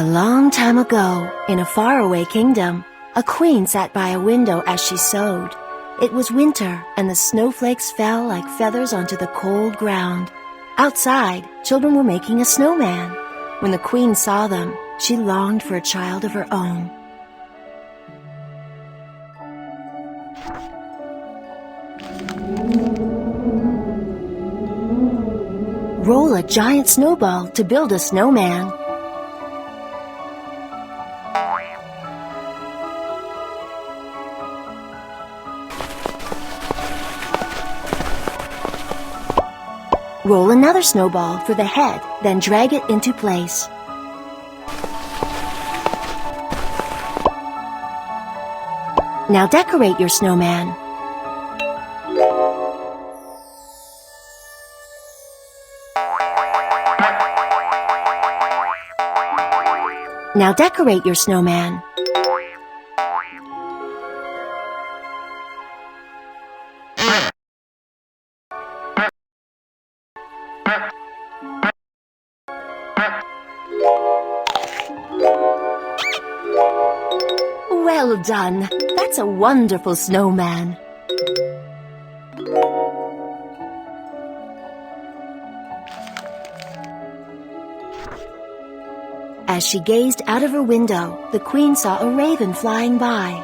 A long time ago, in a faraway kingdom, a queen sat by a window as she sewed. It was winter, and the snowflakes fell like feathers onto the cold ground. Outside, children were making a snowman. When the queen saw them, she longed for a child of her own. Roll a giant snowball to build a snowman. Roll another snowball for the head, then drag it into place. Now decorate your snowman. Now decorate your snowman. Well done! That's a wonderful snowman. As she gazed out of her window, the queen saw a raven flying by.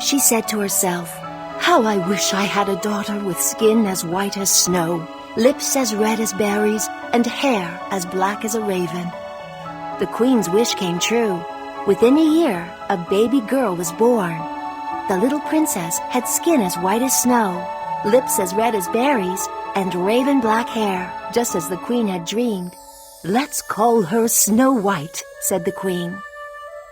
She said to herself, "How I wish I had a daughter with skin as white as snow, lips as red as berries, and hair as black as a raven." The queen's wish came true. Within a year, a baby girl was born. The little princess had skin as white as snow, lips as red as berries, and raven black hair, just as the queen had dreamed. "Let's call her Snow White," said the queen.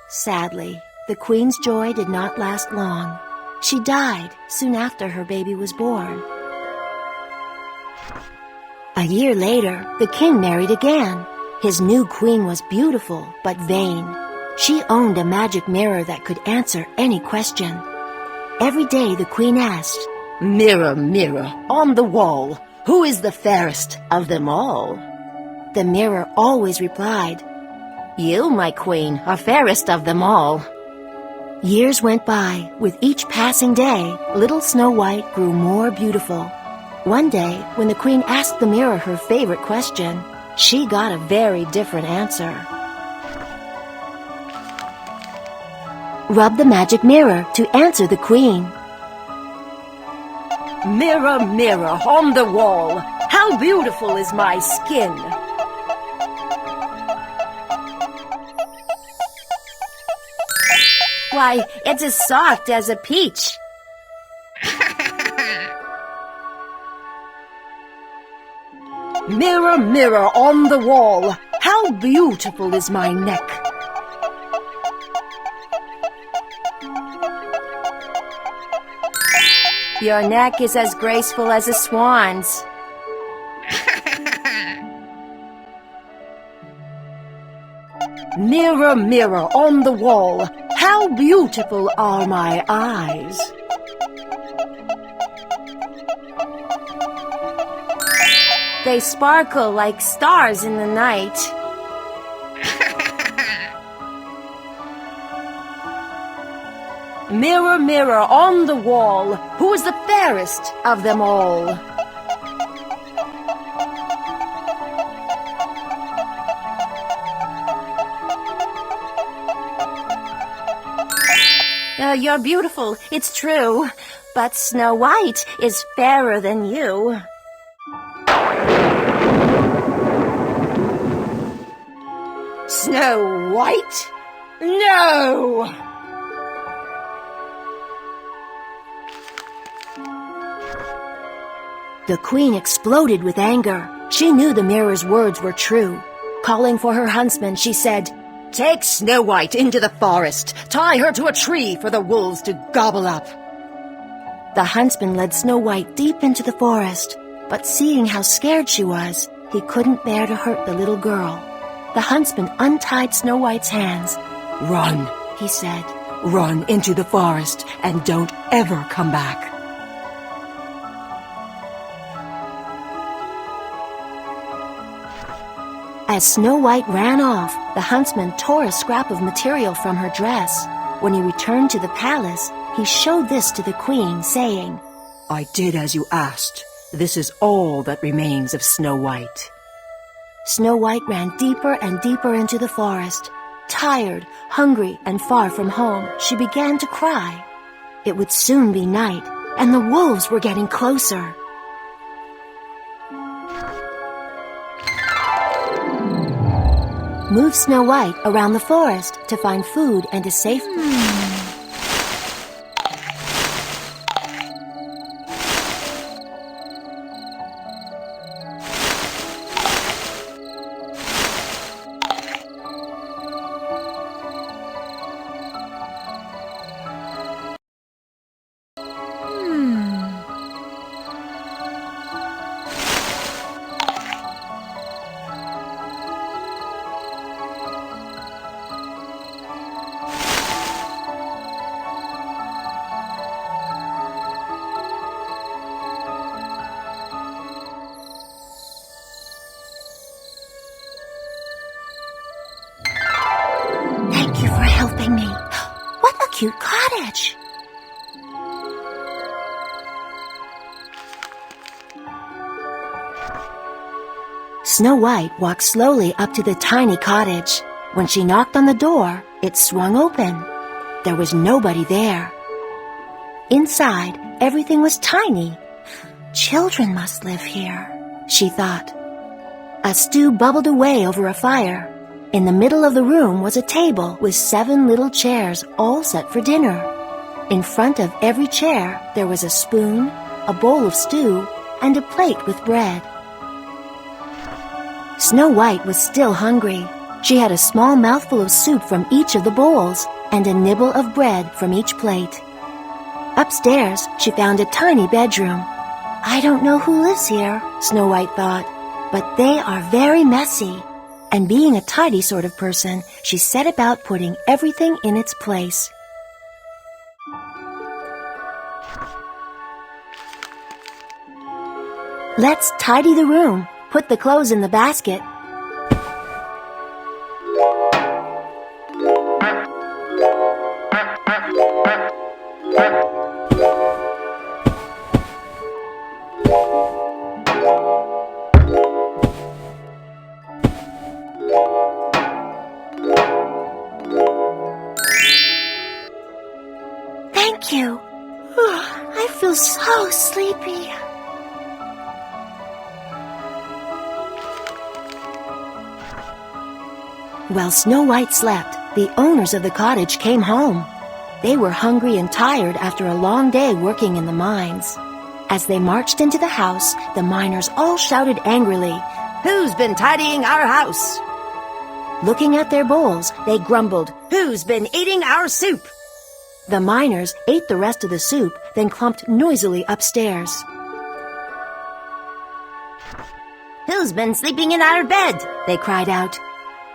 Sadly, the queen's joy did not last long. She died soon after her baby was born. A year later, the king married again. His new queen was beautiful but vain. She owned a magic mirror that could answer any question. Every day the queen asked, "Mirror, mirror, on the wall, who is the fairest of them all?" The mirror always replied, "You, my queen, are fairest of them all." Years went by. With each passing day, little Snow White grew more beautiful. One day, when the queen asked the mirror her favorite question, she got a very different answer. Rub the magic mirror to answer the queen. "Mirror, mirror on the wall, how beautiful is my skin." "Why, it's as soft as a peach." "Mirror, mirror on the wall, how beautiful is my neck." "Your neck is as graceful as a swan's." "Mirror, mirror on the wall, how beautiful are my eyes." "They sparkle like stars in the night." "Mirror, mirror on the wall, who is the fairest of them all?" "You're beautiful, it's true, but Snow White is fairer than you." "Snow White? No!" The queen exploded with anger. She knew the mirror's words were true. Calling for her huntsman, she said, "Take Snow White into the forest. Tie her to a tree for the wolves to gobble up." The huntsman led Snow White deep into the forest, but seeing how scared she was, he couldn't bear to hurt the little girl. The huntsman untied Snow White's hands. "Run," he said. "Run into the forest and don't ever come back." As Snow White ran off, the huntsman tore a scrap of material from her dress. When he returned to the palace, he showed this to the queen, saying, "I did as you asked. This is all that remains of Snow White." Snow White ran deeper and deeper into the forest. Tired, hungry, and far from home, she began to cry. It would soon be night, and the wolves were getting closer. Move Snow White around the forest to find food and a safe place. Thank you for helping me. What a cute cottage! Snow White walked slowly up to the tiny cottage. When she knocked on the door, it swung open. There was nobody there. Inside, everything was tiny. Children must live here, she thought. A stew bubbled away over a fire. In the middle of the room was a table with 7 little chairs all set for dinner. In front of every chair there was a spoon, a bowl of stew, and a plate with bread. Snow White was still hungry. She had a small mouthful of soup from each of the bowls and a nibble of bread from each plate. Upstairs, she found a tiny bedroom. I don't know who lives here, Snow White thought, but they are very messy. And being a tidy sort of person, she set about putting everything in its place. Let's tidy the room. Put the clothes in the basket. Thank you. I feel so sleepy. While Snow White slept, the owners of the cottage came home. They were hungry and tired after a long day working in the mines. As they marched into the house, the miners all shouted angrily, "Who's been tidying our house?" Looking at their bowls, they grumbled, "Who's been eating our soup?" The miners ate the rest of the soup, then clumped noisily upstairs. "Who's been sleeping in our bed?" they cried out.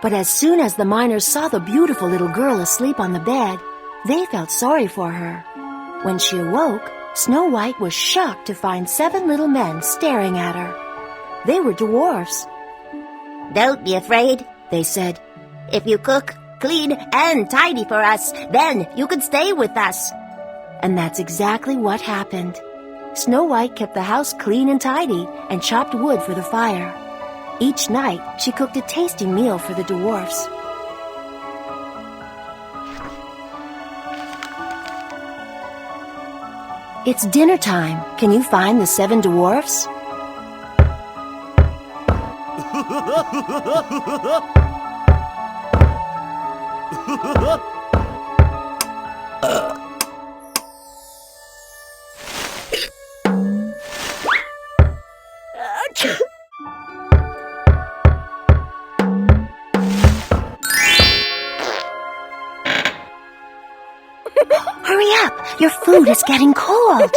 But as soon as the miners saw the beautiful little girl asleep on the bed, they felt sorry for her. When she awoke, Snow White was shocked to find 7 little men staring at her. They were dwarfs. "Don't be afraid," they said. "If you cook, clean, and tidy for us, then you can stay with us." And that's exactly what happened. Snow White kept the house clean and tidy and chopped wood for the fire. Each night, she cooked a tasty meal for the dwarfs. It's dinner time. Can you find the 7 dwarfs? Hurry up! Your food is getting cold!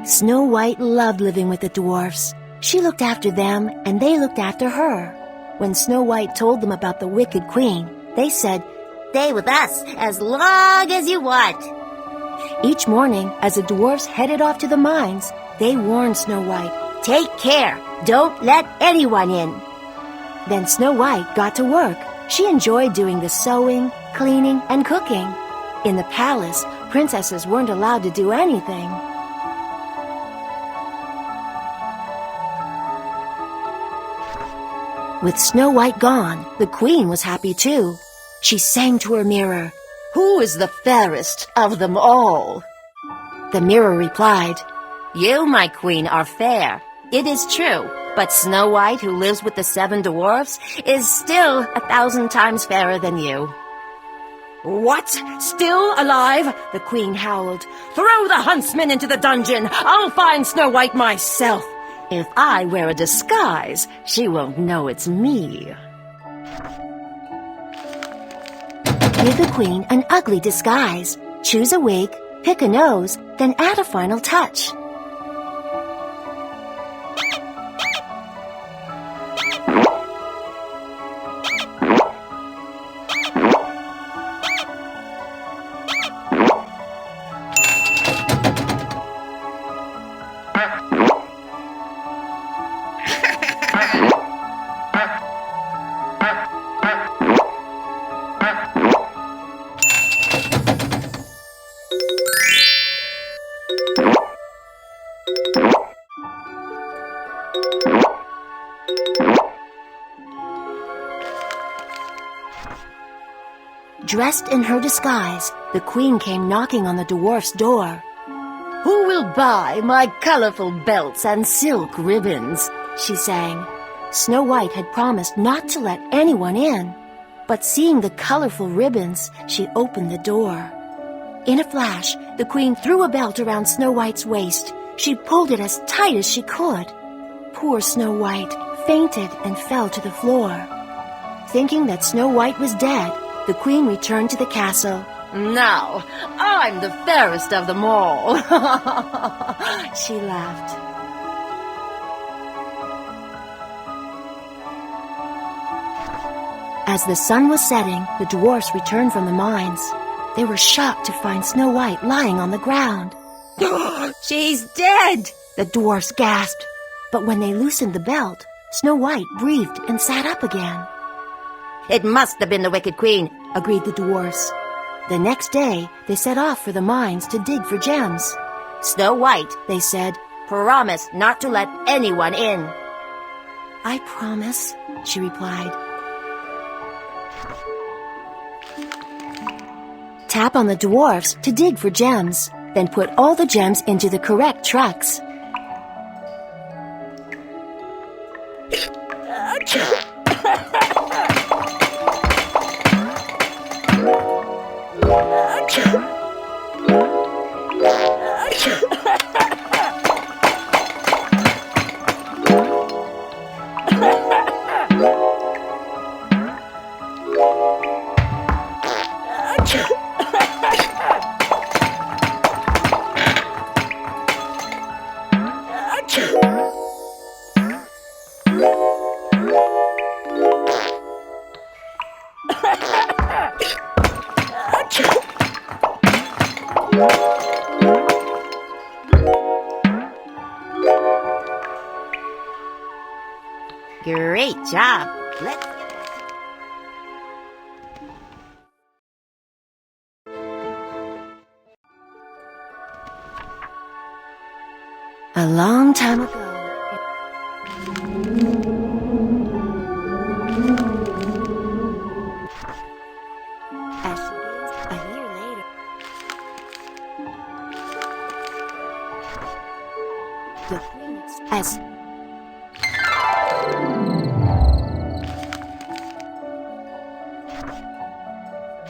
Snow White loved living with the dwarfs. She looked after them, and they looked after her. When Snow White told them about the wicked queen, they said, "Stay with us as long as you want." Each morning, as the dwarfs headed off to the mines, they warned Snow White, "Take care! Don't let anyone in!" Then Snow White got to work. She enjoyed doing the sewing, cleaning, and cooking. In the palace, princesses weren't allowed to do anything. With Snow White gone, the queen was happy too. She sang to her mirror, "Who is the fairest of them all?" The mirror replied, "You, my queen, are fair. It is true, but Snow White, who lives with the 7 dwarfs, is still 1,000 times fairer than you." "What? Still alive?" the queen howled. "Throw the huntsman into the dungeon. I'll find Snow White myself. If I wear a disguise, she won't know it's me." Give the queen an ugly disguise. Choose a wig, pick a nose, then add a final touch. Dressed in her disguise, the queen came knocking on the dwarf's door. "Who will buy my colorful belts and silk ribbons?" she sang. Snow White had promised not to let anyone in, but seeing the colorful ribbons, she opened the door. In a flash, the queen threw a belt around Snow White's waist. She pulled it as tight as she could. Poor Snow White fainted and fell to the floor. Thinking that Snow White was dead, the queen returned to the castle. "Now, I'm the fairest of them all," she laughed. As the sun was setting, the dwarfs returned from the mines. They were shocked to find Snow White lying on the ground. "She's dead!" the dwarfs gasped. But when they loosened the belt, Snow White breathed and sat up again. "It must have been the wicked queen," agreed the dwarfs. The next day, they set off for the mines to dig for gems. "Snow White," they said, "promise not to let anyone in." "I promise," she replied. Tap on the dwarfs to dig for gems, then put all the gems into the correct trucks. Great job. Let's get back. A long time ago. As she gazed a year later. The queen as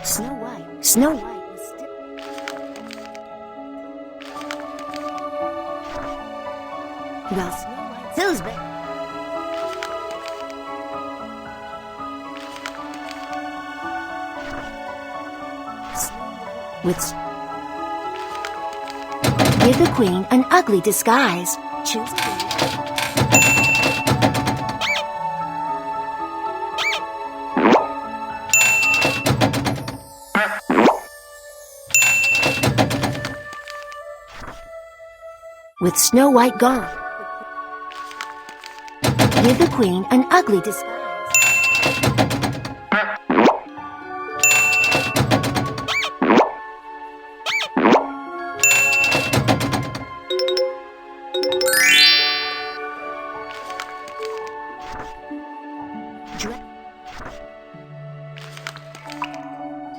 Snow White was still. Well, Snow White feels better. Give the queen an ugly disguise. Choose a wig. With Snow White gone, give the queen an ugly disguise.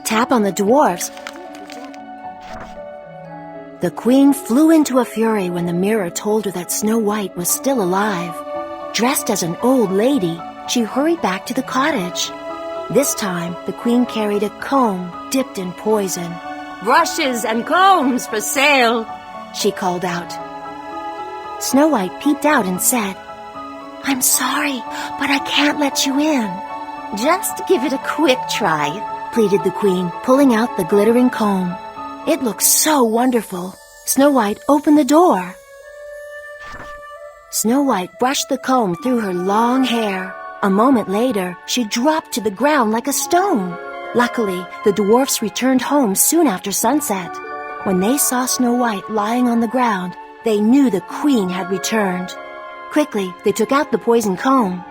Tap on the dwarfs. The queen flew into a fury when the mirror told her that Snow White was still alive. Dressed as an old lady, she hurried back to the cottage. This time, the queen carried a comb dipped in poison. "Brushes and combs for sale," she called out. Snow White peeped out and said, "I'm sorry, but I can't let you in." "Just give it a quick try," pleaded the queen, pulling out the glittering comb. It looked so wonderful. Snow White opened the door. Snow White brushed the comb through her long hair. A moment later, she dropped to the ground like a stone. Luckily, the dwarfs returned home soon after sunset. When they saw Snow White lying on the ground, they knew the queen had returned. Quickly, they took out the poison comb.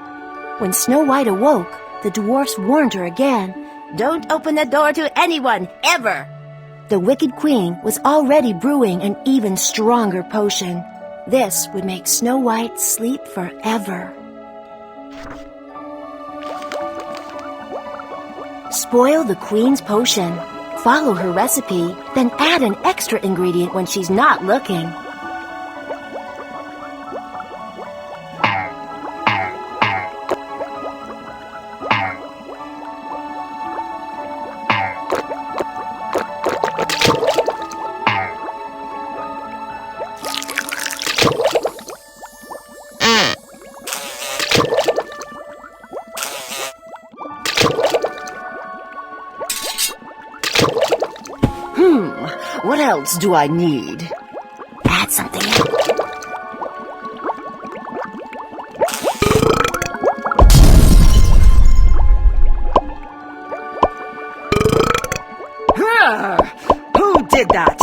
When Snow White awoke, the dwarfs warned her again, "Don't open the door to anyone, ever!" The wicked queen was already brewing an even stronger potion. This would make Snow White sleep forever. Spoil the queen's potion. Follow her recipe, then add an extra ingredient when she's not looking. What else do I need? Add something else. Who did that?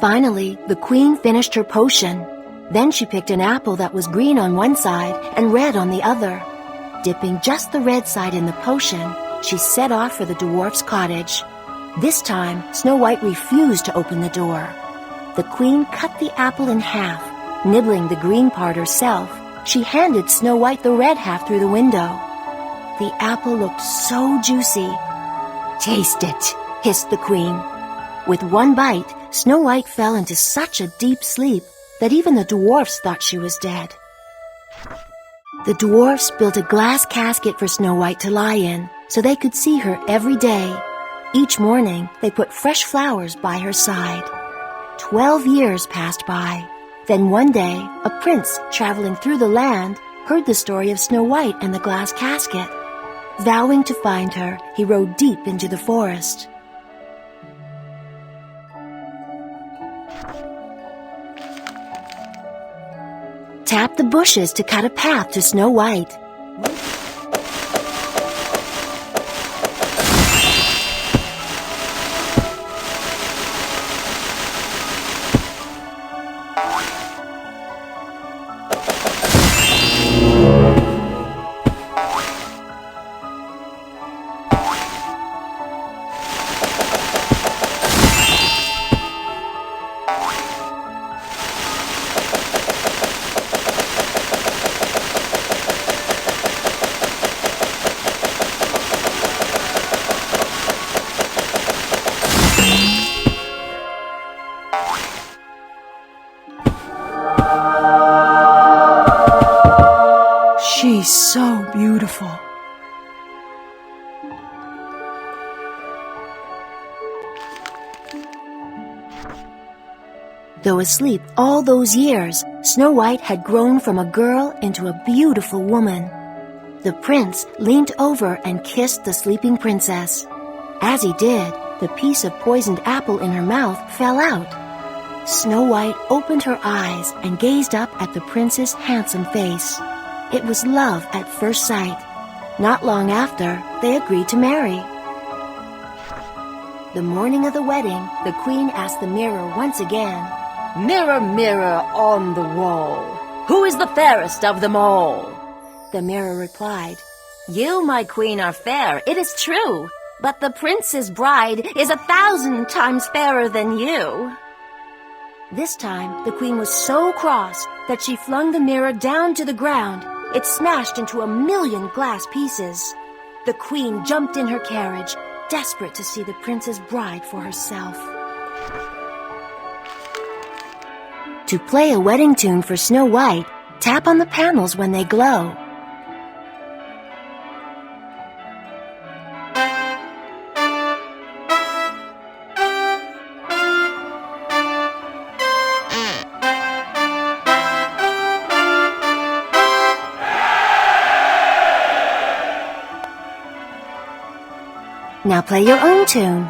Finally, the queen finished her potion. Then she picked an apple that was green on one side and red on the other. Dipping just the red side in the potion, she set off for the dwarf's cottage. This time, Snow White refused to open the door. The queen cut the apple in half. Nibbling the green part herself, she handed Snow White the red half through the window. The apple looked so juicy. "Taste it," hissed the queen. With one bite, Snow White fell into such a deep sleep that even the dwarfs thought she was dead. The dwarfs built a glass casket for Snow White to lie in, so they could see her every day. Each morning, they put fresh flowers by her side. 12 years passed by. Then one day, a prince traveling through the land heard the story of Snow White and the glass casket. Vowing to find her, he rode deep into the forest. Tap the bushes to cut a path to Snow White. She's so beautiful. Though asleep all those years, Snow White had grown from a girl into a beautiful woman. The prince leaned over and kissed the sleeping princess. As he did, the piece of poisoned apple in her mouth fell out. Snow White opened her eyes and gazed up at the prince's handsome face. It was love at first sight. Not long after, they agreed to marry. The morning of the wedding, the queen asked the mirror once again, Mirror, mirror on the wall, who is the fairest of them all? The mirror replied, You, my queen, are fair, it is true, but the prince's bride is 1,000 times fairer than you. This time, the queen was so cross that she flung the mirror down to the ground. It smashed into 1,000,000 glass pieces. The queen jumped in her carriage, desperate to see the prince's bride for herself. To play a wedding tune for Snow White, tap on the panels when they glow. Now play your own tune.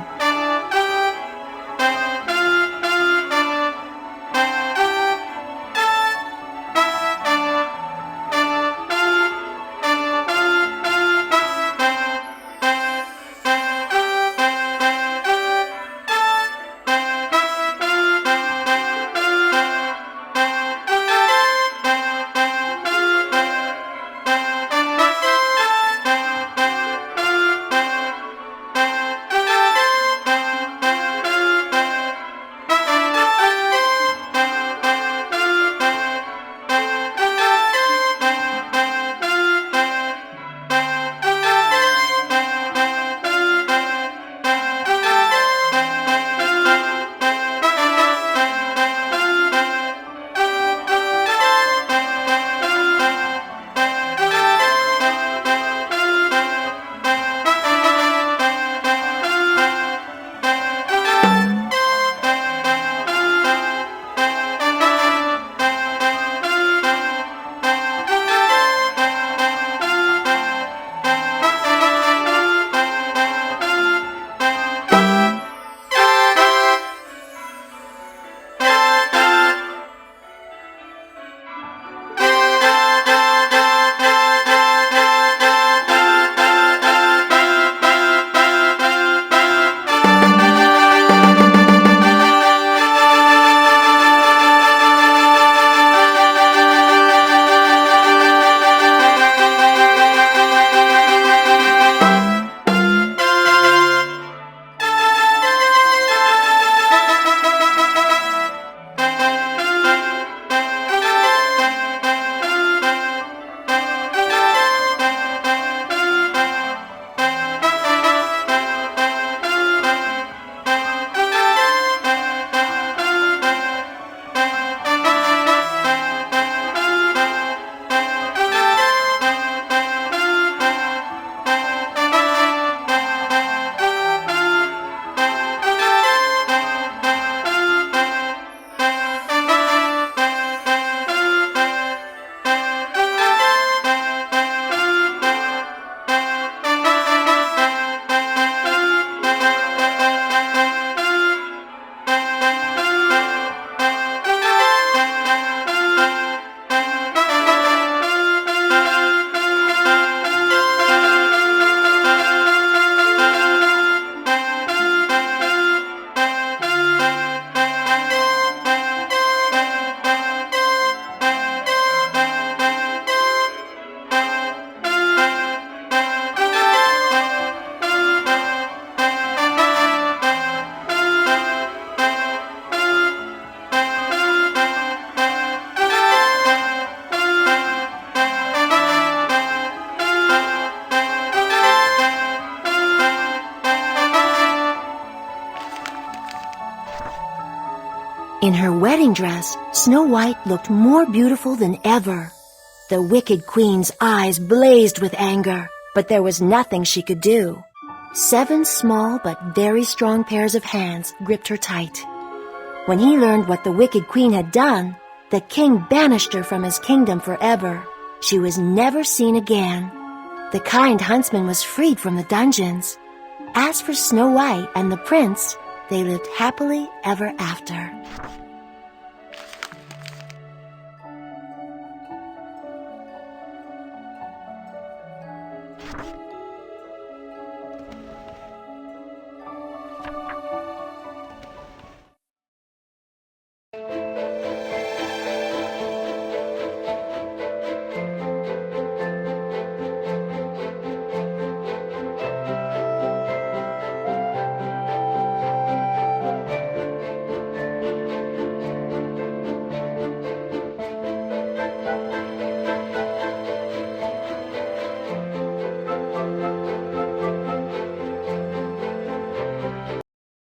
In her wedding dress, Snow White looked more beautiful than ever. The wicked queen's eyes blazed with anger, but there was nothing she could do. 7 small but very strong pairs of hands gripped her tight. When he learned what the wicked queen had done, the king banished her from his kingdom forever. She was never seen again. The kind huntsman was freed from the dungeons. As for Snow White and the prince, they lived happily ever after.